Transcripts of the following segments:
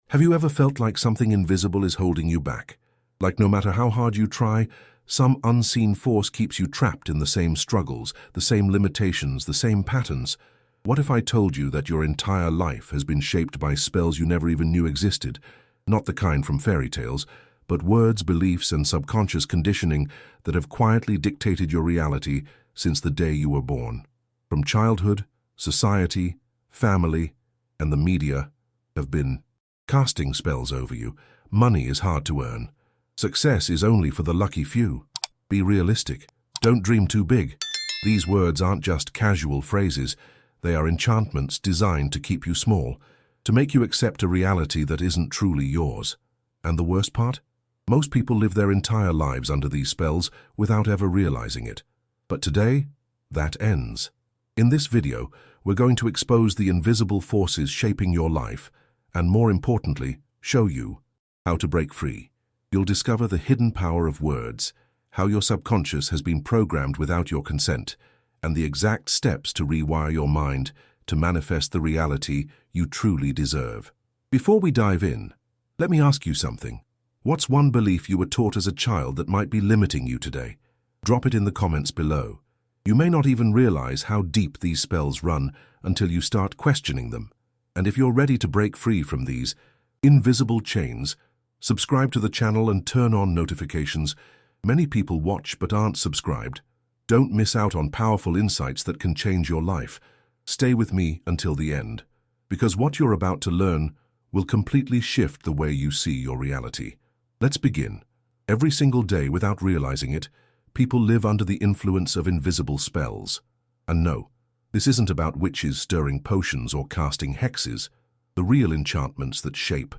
Have you ever felt like something invisible is holding you back? Like no matter how hard you try, some unseen force keeps you trapped in the same struggles, the same limitations, the same patterns? What if I told you that your entire life has been shaped by spells you never even knew existed? Not the kind from fairy tales, but words, beliefs, and subconscious conditioning that have quietly dictated your reality since the day you were born. From childhood, society, family, and the media have been casting spells over you. Money is hard to earn. Success is only for the lucky few. Be realistic. Don't dream too big. These words aren't just casual phrases. They are enchantments designed to keep you small, to make you accept a reality that isn't truly yours. And the worst part? Most people live their entire lives under these spells without ever realizing it. But today, that ends. In this video, we're going to expose the invisible forces shaping your life, and more importantly, show you how to break free. You'll discover the hidden power of words, how your subconscious has been programmed without your consent, and the exact steps to rewire your mind to manifest the reality you truly deserve. Before we dive in, let me ask you something. What's one belief you were taught as a child that might be limiting you today? Drop it in the comments below. You may not even realize how deep these spells run until you start questioning them. And if you're ready to break free from these invisible chains, subscribe to the channel and turn on notifications. Many people watch but aren't subscribed. Don't miss out on powerful insights that can change your life. Stay with me until the end, because what you're about to learn will completely shift the way you see your reality. Let's begin. Every single day, without realizing it, people live under the influence of invisible spells. And no, this isn't about witches stirring potions or casting hexes. The real enchantments that shape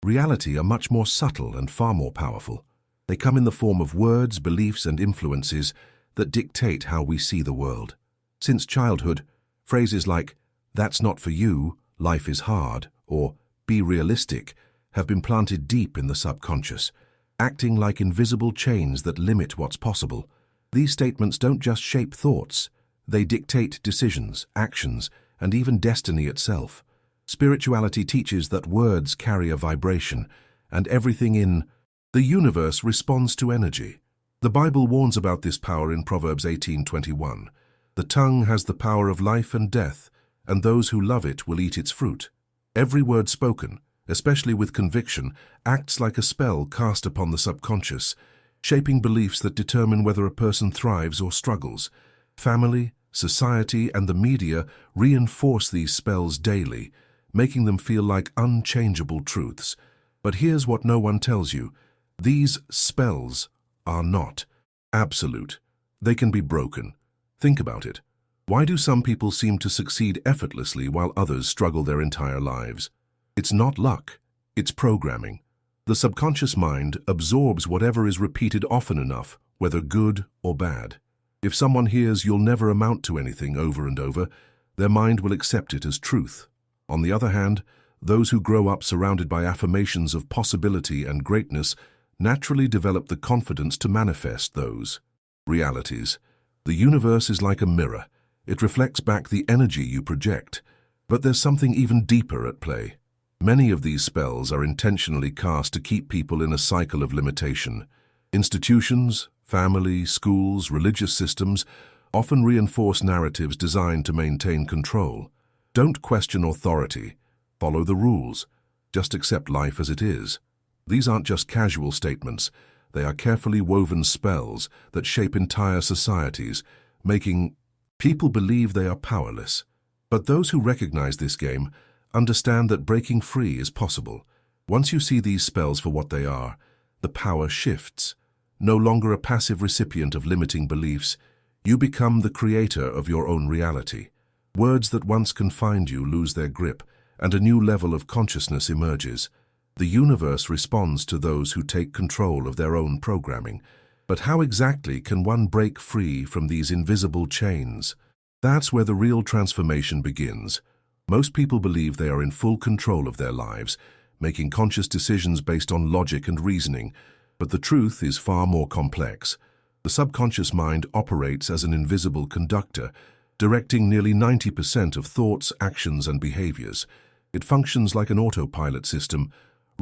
reality are much more subtle and far more powerful. They come in the form of words, beliefs, and influences that dictate how we see the world. Since childhood, phrases like, "That's not for you," "Life is hard," or "Be realistic," have been planted deep in the subconscious, acting like invisible chains that limit what's possible. These statements don't just shape thoughts, they dictate decisions, actions, and even destiny itself. Spirituality teaches that words carry a vibration, and everything in the universe responds to energy. The Bible warns about this power in Proverbs 18:21. The tongue has the power of life and death, and those who love it will eat its fruit. Every word spoken, especially with conviction, acts like a spell cast upon the subconscious, shaping beliefs that determine whether a person thrives or struggles. Family, society, and the media reinforce these spells daily, making them feel like unchangeable truths. But here's what no one tells you. These spells are not absolute. They can be broken. Think about it. Why do some people seem to succeed effortlessly while others struggle their entire lives? It's not luck, it's programming. The subconscious mind absorbs whatever is repeated often enough, whether good or bad. If someone hears "you'll never amount to anything" over and over, their mind will accept it as truth. On the other hand, those who grow up surrounded by affirmations of possibility and greatness naturally develop the confidence to manifest those realities. The universe is like a mirror. It reflects back the energy you project. But there's something even deeper at play. Many of these spells are intentionally cast to keep people in a cycle of limitation. Institutions, family, schools, religious systems often reinforce narratives designed to maintain control. Don't question authority. Follow the rules. Just accept life as it is. These aren't just casual statements. They are carefully woven spells that shape entire societies, making people believe they are powerless. But those who recognize this game understand that breaking free is possible. Once you see these spells for what they are, the power shifts. No longer a passive recipient of limiting beliefs, you become the creator of your own reality. Words that once confined you lose their grip, and a new level of consciousness emerges. The universe responds to those who take control of their own programming. But how exactly can one break free from these invisible chains? That's where the real transformation begins. Most people believe they are in full control of their lives, making conscious decisions based on logic and reasoning. But the truth is far more complex. The subconscious mind operates as an invisible conductor, directing nearly 90% of thoughts, actions, and behaviors. It functions like an autopilot system,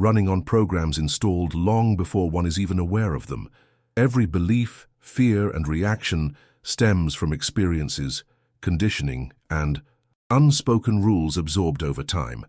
running on programs installed long before one is even aware of them. Every belief, fear, and reaction stems from experiences, conditioning, and unspoken rules absorbed over time.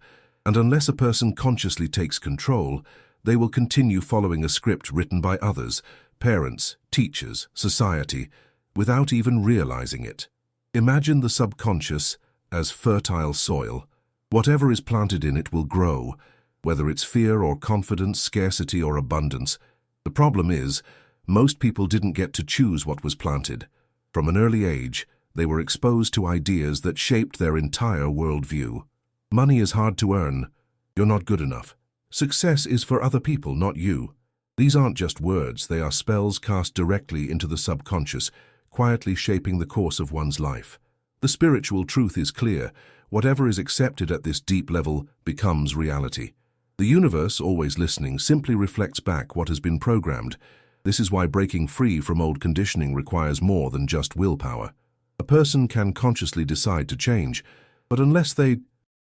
And unless a person consciously takes control, they will continue following a script written by others, parents, teachers, society, without even realizing it. Imagine the subconscious as fertile soil. Whatever is planted in it will grow, whether it's fear or confidence, scarcity or abundance. The problem is, most people didn't get to choose what was planted. From an early age, they were exposed to ideas that shaped their entire worldview. Money is hard to earn. You're not good enough. Success is for other people, not you. These aren't just words, they are spells cast directly into the subconscious, quietly shaping the course of one's life. The spiritual truth is clear. Whatever is accepted at this deep level becomes reality. The universe, always listening, simply reflects back what has been programmed. This is why breaking free from old conditioning requires more than just willpower. A person can consciously decide to change, but unless they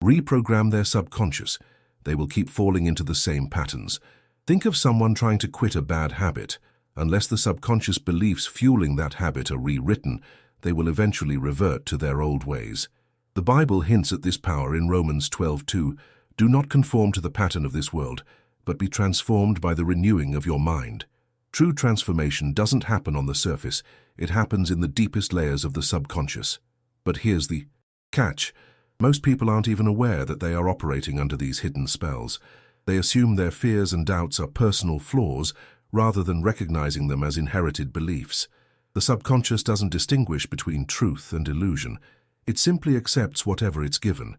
reprogram their subconscious, they will keep falling into the same patterns. Think of someone trying to quit a bad habit. Unless the subconscious beliefs fueling that habit are rewritten, they will eventually revert to their old ways. The Bible hints at this power in Romans 12:2. Do not conform to the pattern of this world, but be transformed by the renewing of your mind. True transformation doesn't happen on the surface, it happens in the deepest layers of the subconscious. But here's the catch. Most people aren't even aware that they are operating under these hidden spells. They assume their fears and doubts are personal flaws rather than recognizing them as inherited beliefs. The subconscious doesn't distinguish between truth and illusion. It simply accepts whatever it's given.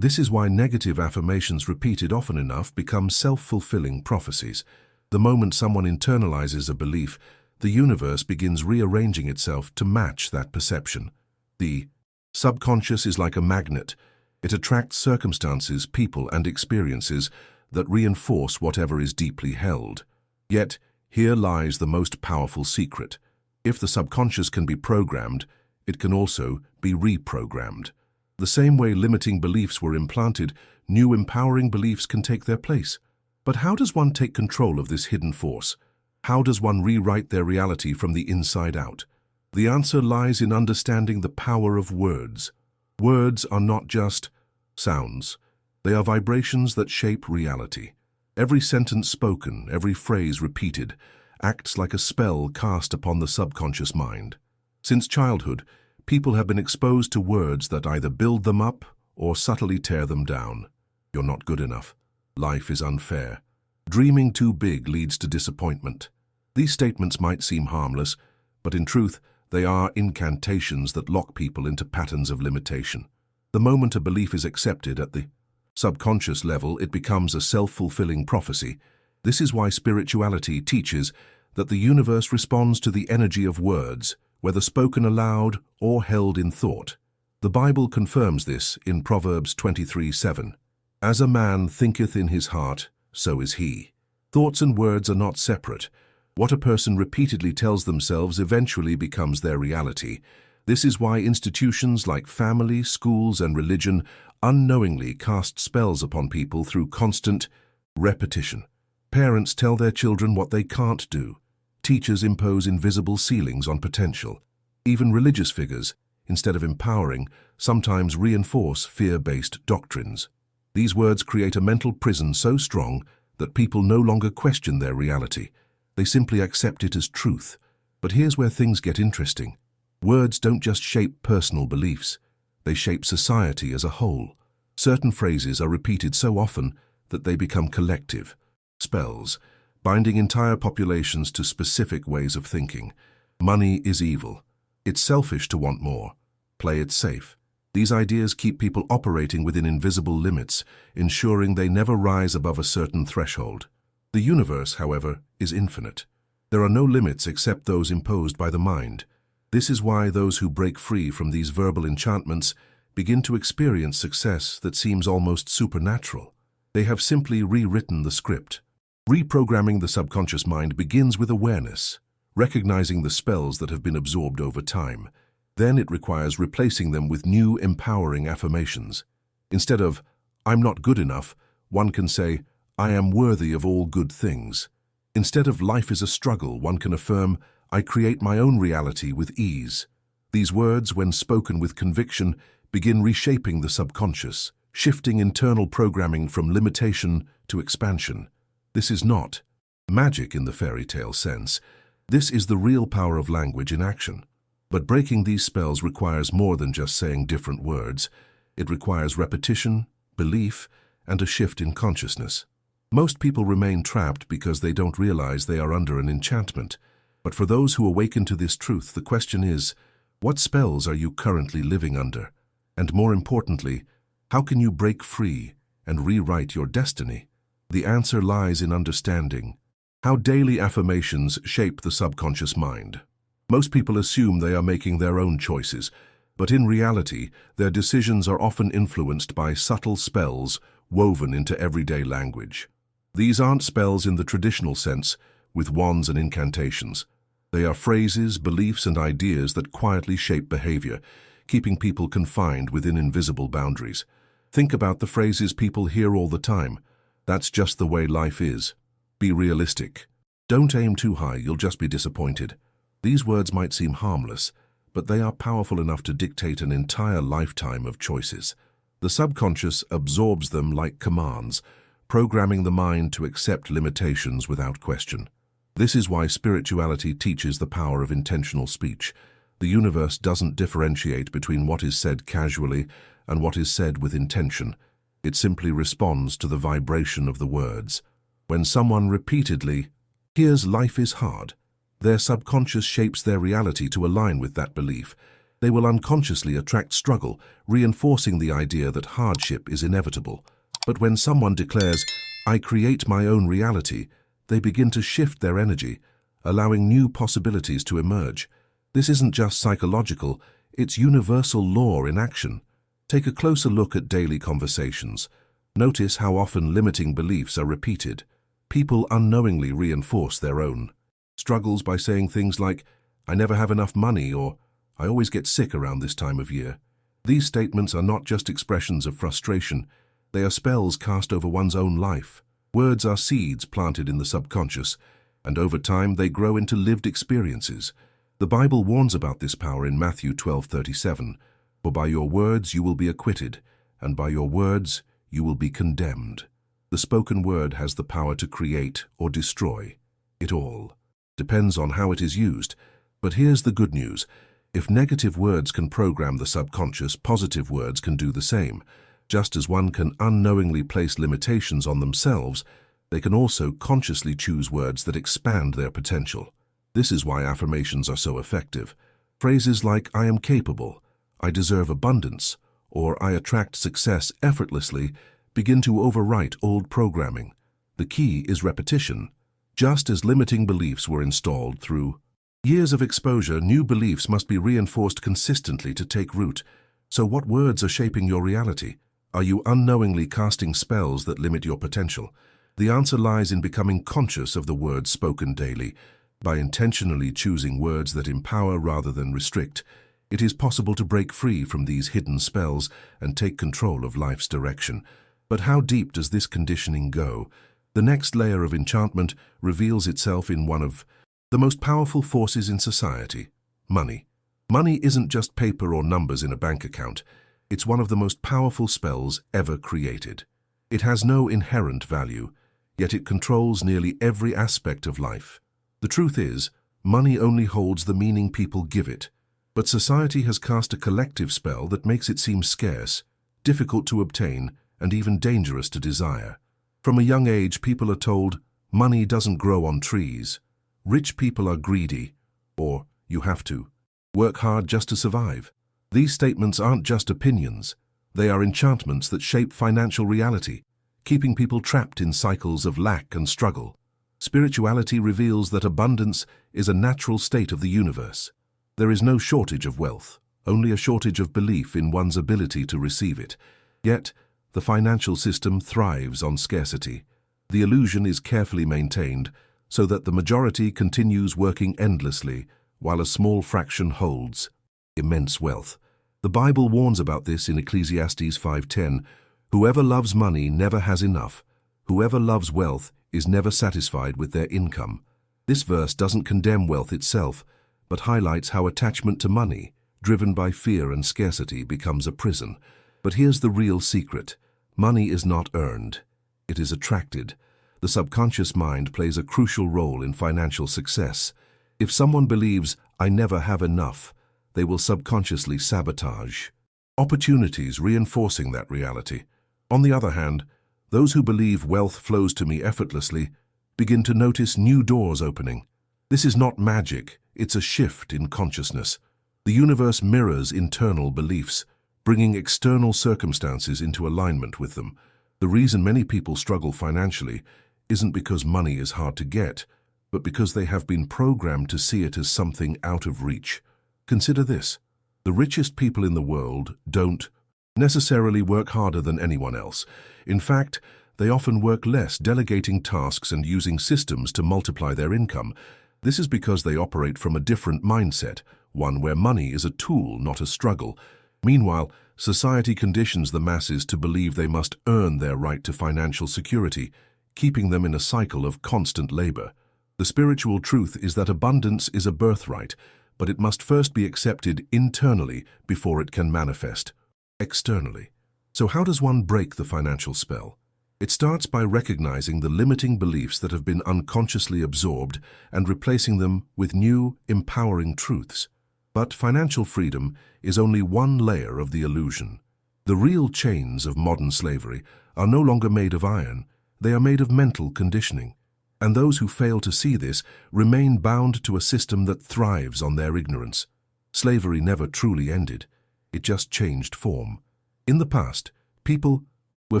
This is why negative affirmations repeated often enough become self-fulfilling prophecies. The moment someone internalizes a belief, the universe begins rearranging itself to match that perception. The subconscious is like a magnet. It attracts circumstances, people, and experiences that reinforce whatever is deeply held. Yet, here lies the most powerful secret. If the subconscious can be programmed, it can also be reprogrammed. The same way limiting beliefs were implanted, new empowering beliefs can take their place. But how does one take control of this hidden force? How does one rewrite their reality from the inside out? The answer lies in understanding the power of words. Words are not just sounds. They are vibrations that shape reality. Every sentence spoken, every phrase repeated, acts like a spell cast upon the subconscious mind. Since childhood, people have been exposed to words that either build them up or subtly tear them down. You're not good enough. Life is unfair. Dreaming too big leads to disappointment. These statements might seem harmless, but in truth, they are incantations that lock people into patterns of limitation. The moment a belief is accepted at the subconscious level, it becomes a self-fulfilling prophecy. This is why spirituality teaches that the universe responds to the energy of words, whether spoken aloud or held in thought. The Bible confirms this in Proverbs 23:7. As a man thinketh in his heart, so is he. Thoughts and words are not separate. What a person repeatedly tells themselves eventually becomes their reality. This is why institutions like family, schools, and religion unknowingly cast spells upon people through constant repetition. Parents tell their children what they can't do. Teachers impose invisible ceilings on potential. Even religious figures, instead of empowering, sometimes reinforce fear-based doctrines. These words create a mental prison so strong that people no longer question their reality. They simply accept it as truth. But here's where things get interesting. Words don't just shape personal beliefs. They shape society as a whole. Certain phrases are repeated so often that they become collective spells, binding entire populations to specific ways of thinking. Money is evil. It's selfish to want more. Play it safe. These ideas keep people operating within invisible limits, ensuring they never rise above a certain threshold. The universe, however, is infinite. There are no limits except those imposed by the mind. This is why those who break free from these verbal enchantments begin to experience success that seems almost supernatural. They have simply rewritten the script. Reprogramming the subconscious mind begins with awareness, recognizing the spells that have been absorbed over time. Then it requires replacing them with new, empowering affirmations. Instead of, "I'm not good enough," one can say, I am worthy of all good things. Instead of life is a struggle, one can affirm, I create my own reality with ease. These words, when spoken with conviction, begin reshaping the subconscious, shifting internal programming from limitation to expansion. This is not magic in the fairy tale sense. This is the real power of language in action. But breaking these spells requires more than just saying different words. It requires repetition, belief, and a shift in consciousness. Most people remain trapped because they don't realize they are under an enchantment. But for those who awaken to this truth, the question is, what spells are you currently living under? And more importantly, how can you break free and rewrite your destiny? The answer lies in understanding how daily affirmations shape the subconscious mind. Most people assume they are making their own choices, but in reality, their decisions are often influenced by subtle spells woven into everyday language. These aren't spells in the traditional sense, with wands and incantations. They are phrases, beliefs, and ideas that quietly shape behavior, keeping people confined within invisible boundaries. Think about the phrases people hear all the time. That's just the way life is. Be realistic. Don't aim too high, you'll just be disappointed. These words might seem harmless, but they are powerful enough to dictate an entire lifetime of choices. The subconscious absorbs them like commands, programming the mind to accept limitations without question. This is why spirituality teaches the power of intentional speech. The universe doesn't differentiate between what is said casually and what is said with intention. It simply responds to the vibration of the words. When someone repeatedly hears life is hard, their subconscious shapes their reality to align with that belief. They will unconsciously attract struggle, reinforcing the idea that hardship is inevitable. But when someone declares, I create my own reality, they begin to shift their energy, allowing new possibilities to emerge. This isn't just psychological, it's universal law in action. Take a closer look at daily conversations. Notice how often limiting beliefs are repeated. People unknowingly reinforce their own struggles by saying things like, I never have enough money, or I always get sick around this time of year. These statements are not just expressions of frustration, they are spells cast over one's own life. Words are seeds planted in the subconscious, and over time they grow into lived experiences. The Bible warns about this power in Matthew 12:37, for by your words you will be acquitted, and by your words you will be condemned. The spoken word has the power to create or destroy. It all depends on how it is used. But here's the good news. If negative words can program the subconscious, positive words can do the same. Just as one can unknowingly place limitations on themselves, they can also consciously choose words that expand their potential. This is why affirmations are so effective. Phrases like, I am capable, I deserve abundance, or I attract success effortlessly begin to overwrite old programming. The key is repetition. Just as limiting beliefs were installed through years of exposure, new beliefs must be reinforced consistently to take root. So what words are shaping your reality? Are you unknowingly casting spells that limit your potential? The answer lies in becoming conscious of the words spoken daily. By intentionally choosing words that empower rather than restrict, it is possible to break free from these hidden spells and take control of life's direction. But how deep does this conditioning go? The next layer of enchantment reveals itself in one of the most powerful forces in society: money. Money isn't just paper or numbers in a bank account. It's one of the most powerful spells ever created. It has no inherent value, yet it controls nearly every aspect of life. The truth is, money only holds the meaning people give it. But society has cast a collective spell that makes it seem scarce, difficult to obtain, and even dangerous to desire. From a young age, people are told, money doesn't grow on trees. Rich people are greedy, or you have to work hard just to survive. These statements aren't just opinions. They are enchantments that shape financial reality, keeping people trapped in cycles of lack and struggle. Spirituality reveals that abundance is a natural state of the universe. There is no shortage of wealth, only a shortage of belief in one's ability to receive it. Yet, the financial system thrives on scarcity. The illusion is carefully maintained so that the majority continues working endlessly while a small fraction holds immense wealth. The Bible warns about this in Ecclesiastes 5:10. Whoever loves money never has enough. Whoever loves wealth is never satisfied with their income. This verse doesn't condemn wealth itself, but highlights how attachment to money, driven by fear and scarcity, becomes a prison. But here's the real secret. Money is not earned. It is attracted. The subconscious mind plays a crucial role in financial success. If someone believes, "I never have enough," they will subconsciously sabotage opportunities, reinforcing that reality. On the other hand, those who believe wealth flows to me effortlessly begin to notice new doors opening. This is not magic, it's a shift in consciousness. The universe mirrors internal beliefs, bringing external circumstances into alignment with them. The reason many people struggle financially isn't because money is hard to get, but because they have been programmed to see it as something out of reach. Consider this. The richest people in the world don't necessarily work harder than anyone else. In fact, they often work less, delegating tasks and using systems to multiply their income. This is because they operate from a different mindset, one where money is a tool, not a struggle. Meanwhile, society conditions the masses to believe they must earn their right to financial security, keeping them in a cycle of constant labor. The spiritual truth is that abundance is a birthright, but it must first be accepted internally before it can manifest externally. So how does one break the financial spell? It starts by recognizing the limiting beliefs that have been unconsciously absorbed and replacing them with new, empowering truths. But financial freedom is only one layer of the illusion. The real chains of modern slavery are no longer made of iron, they are made of mental conditioning. And those who fail to see this remain bound to a system that thrives on their ignorance. Slavery never truly ended, it just changed form. In the past, people were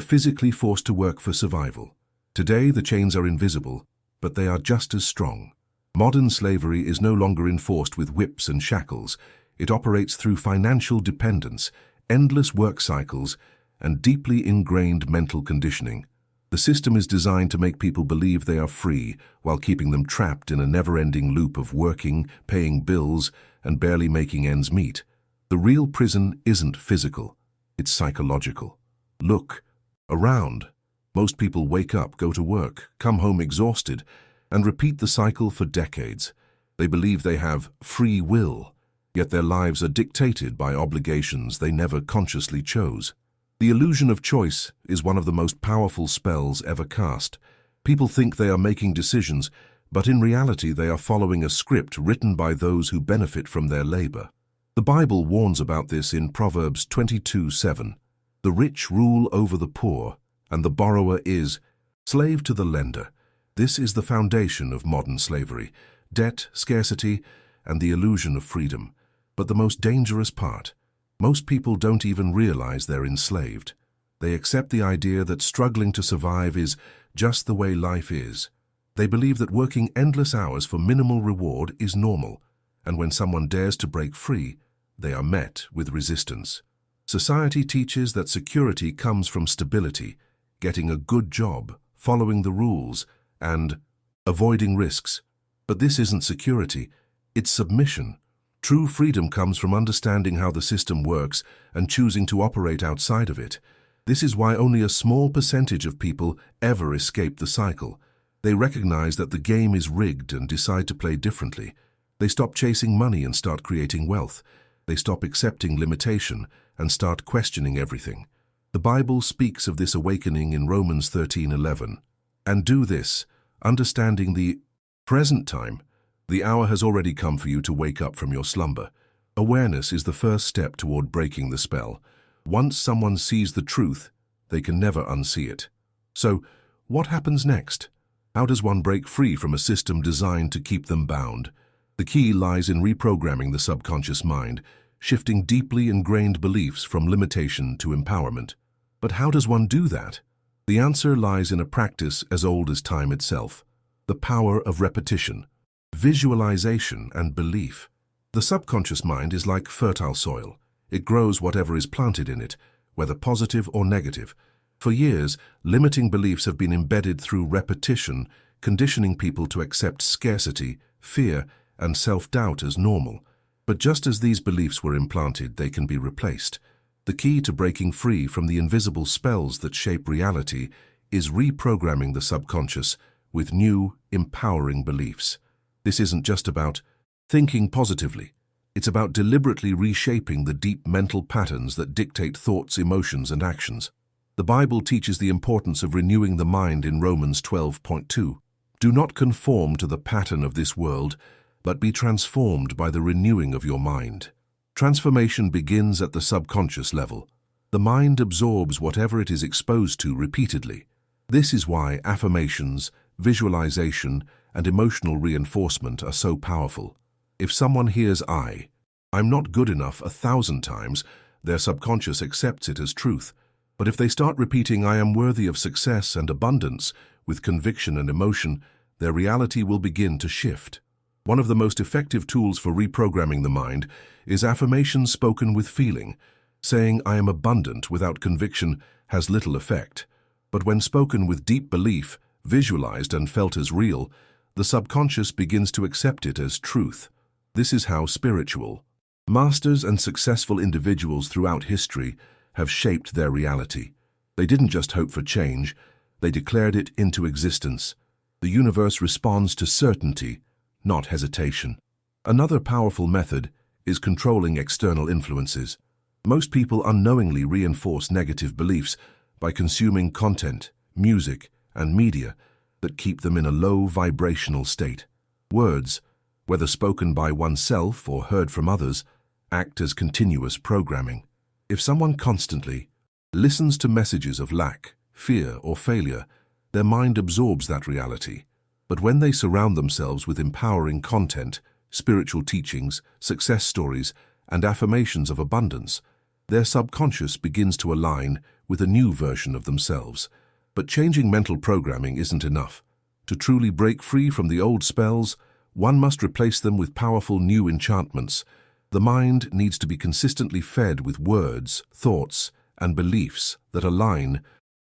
physically forced to work for survival. Today, the chains are invisible, but they are just as strong. Modern slavery is no longer enforced with whips and shackles. It operates through financial dependence, endless work cycles, and deeply ingrained mental conditioning. The system is designed to make people believe they are free while keeping them trapped in a never-ending loop of working, paying bills, and barely making ends meet. The real prison isn't physical, it's psychological. Look around. Most people wake up, go to work, come home exhausted, and repeat the cycle for decades. They believe they have free will, yet their lives are dictated by obligations they never consciously chose. The illusion of choice is one of the most powerful spells ever cast. People think they are making decisions, but in reality they are following a script written by those who benefit from their labor. The Bible warns about this in Proverbs 22:7. The rich rule over the poor, and the borrower is slave to the lender. This is the foundation of modern slavery: debt, scarcity, and the illusion of freedom. But the most dangerous part: most people don't even realize they're enslaved. They accept the idea that struggling to survive is just the way life is. They believe that working endless hours for minimal reward is normal, and when someone dares to break free, they are met with resistance. Society teaches that security comes from stability, getting a good job, following the rules, and avoiding risks. But this isn't security, it's submission. True freedom comes from understanding how the system works and choosing to operate outside of it. This is why only a small percentage of people ever escape the cycle. They recognize that the game is rigged and decide to play differently. They stop chasing money and start creating wealth. They stop accepting limitation and start questioning everything. The Bible speaks of this awakening in Romans 13:11. And do this, understanding the present time. The hour has already come for you to wake up from your slumber. Awareness is the first step toward breaking the spell. Once someone sees the truth, they can never unsee it. So, what happens next? How does one break free from a system designed to keep them bound? The key lies in reprogramming the subconscious mind, shifting deeply ingrained beliefs from limitation to empowerment. But how does one do that? The answer lies in a practice as old as time itself: the power of repetition, visualization, and belief. The subconscious mind is like fertile soil. It grows whatever is planted in it, whether positive or negative. For years, limiting beliefs have been embedded through repetition, conditioning people to accept scarcity, fear, and self-doubt as normal. But just as these beliefs were implanted, they can be replaced. The key to breaking free from the invisible spells that shape reality is reprogramming the subconscious with new, empowering beliefs. This isn't just about thinking positively. It's about deliberately reshaping the deep mental patterns that dictate thoughts, emotions, and actions. The Bible teaches the importance of renewing the mind in Romans 12:2. Do not conform to the pattern of this world, but be transformed by the renewing of your mind. Transformation begins at the subconscious level. The mind absorbs whatever it is exposed to repeatedly. This is why affirmations, visualization, and emotional reinforcement are so powerful. If someone hears I'm not good enough 1,000 times, their subconscious accepts it as truth. But if they start repeating I am worthy of success and abundance with conviction and emotion, their reality will begin to shift. One of the most effective tools for reprogramming the mind is affirmations spoken with feeling. Saying I am abundant without conviction has little effect. But when spoken with deep belief, visualized and felt as real, the subconscious begins to accept it as truth. This is how spiritual masters and successful individuals throughout history have shaped their reality. They didn't just hope for change, they declared it into existence. The universe responds to certainty, not hesitation. Another powerful method is controlling external influences. Most people unknowingly reinforce negative beliefs by consuming content, music, and media that keep them in a low vibrational state. Words, whether spoken by oneself or heard from others, act as continuous programming. If someone constantly listens to messages of lack, fear, or failure, their mind absorbs that reality. But when they surround themselves with empowering content, spiritual teachings, success stories, and affirmations of abundance, their subconscious begins to align with a new version of themselves. But changing mental programming isn't enough. To truly break free from the old spells, one must replace them with powerful new enchantments. The mind needs to be consistently fed with words, thoughts, and beliefs that align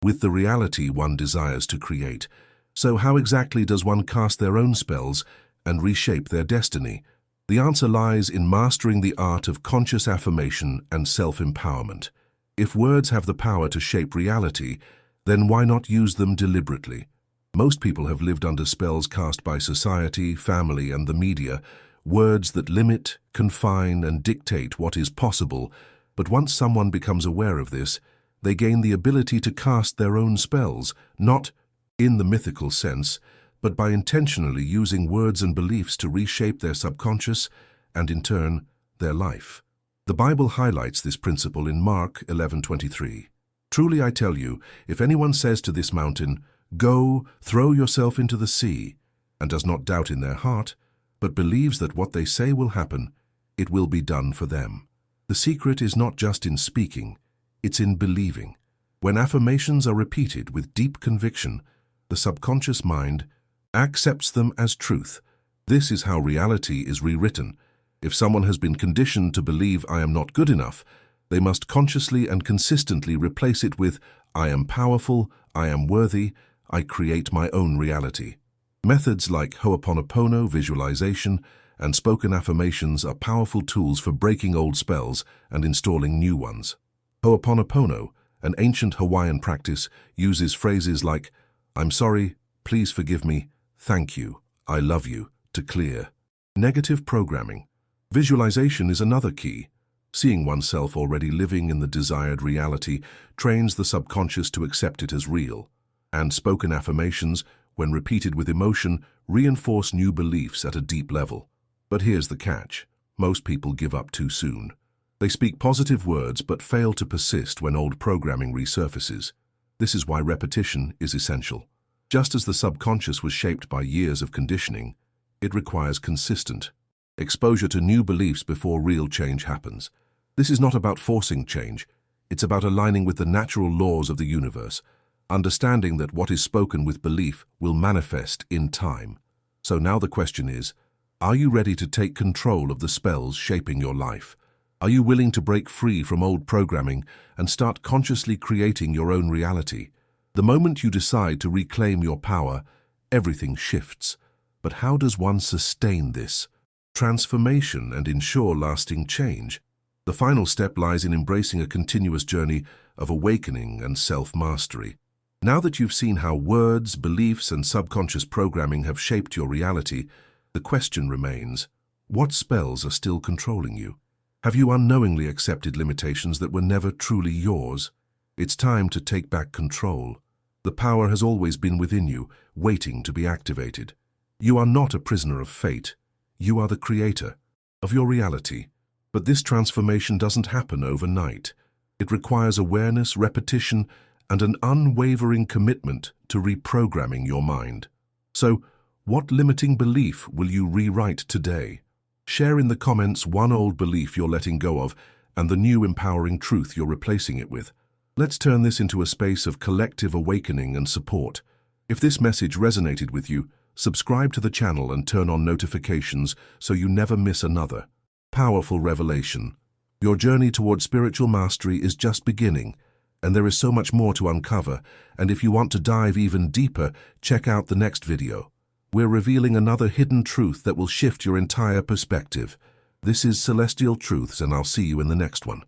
with the reality one desires to create. So how exactly does one cast their own spells and reshape their destiny? The answer lies in mastering the art of conscious affirmation and self-empowerment. If words have the power to shape reality, then why not use them deliberately? Most people have lived under spells cast by society, family, and the media, words that limit, confine, and dictate what is possible. But once someone becomes aware of this, they gain the ability to cast their own spells, not in the mythical sense, but by intentionally using words and beliefs to reshape their subconscious and, in turn, their life. The Bible highlights this principle in Mark 11:23. Truly I tell you, if anyone says to this mountain, "Go, throw yourself into the sea," and does not doubt in their heart, but believes that what they say will happen, it will be done for them. The secret is not just in speaking, it's in believing. When affirmations are repeated with deep conviction, the subconscious mind accepts them as truth. This is how reality is rewritten. If someone has been conditioned to believe I am not good enough, they must consciously and consistently replace it with I am powerful, I am worthy, I create my own reality. Methods like Ho'oponopono, visualization, and spoken affirmations are powerful tools for breaking old spells and installing new ones. Ho'oponopono, an ancient Hawaiian practice, uses phrases like I'm sorry, please forgive me, thank you, I love you, to clear negative programming. Visualization is another key. Seeing oneself already living in the desired reality trains the subconscious to accept it as real. And spoken affirmations, when repeated with emotion, reinforce new beliefs at a deep level. But here's the catch. Most people give up too soon. They speak positive words but fail to persist when old programming resurfaces. This is why repetition is essential. Just as the subconscious was shaped by years of conditioning, it requires consistent exposure to new beliefs before real change happens. This is not about forcing change. It's about aligning with the natural laws of the universe, understanding that what is spoken with belief will manifest in time. So now the question is, are you ready to take control of the spells shaping your life? Are you willing to break free from old programming and start consciously creating your own reality? The moment you decide to reclaim your power, everything shifts. But how does one sustain this transformation and ensure lasting change? The final step lies in embracing a continuous journey of awakening and self-mastery. Now that you've seen how words, beliefs, and subconscious programming have shaped your reality, the question remains, what spells are still controlling you? Have you unknowingly accepted limitations that were never truly yours? It's time to take back control. The power has always been within you, waiting to be activated. You are not a prisoner of fate. You are the creator of your reality. But this transformation doesn't happen overnight. It requires awareness, repetition, and an unwavering commitment to reprogramming your mind. So, what limiting belief will you rewrite today? Share in the comments one old belief you're letting go of and the new empowering truth you're replacing it with. Let's turn this into a space of collective awakening and support. If this message resonated with you, subscribe to the channel and turn on notifications so you never miss another powerful revelation. Your journey toward spiritual mastery is just beginning, and there is so much more to uncover, and if you want to dive even deeper, check out the next video. We're revealing another hidden truth that will shift your entire perspective. This is Celestial Truths, and I'll see you in the next one.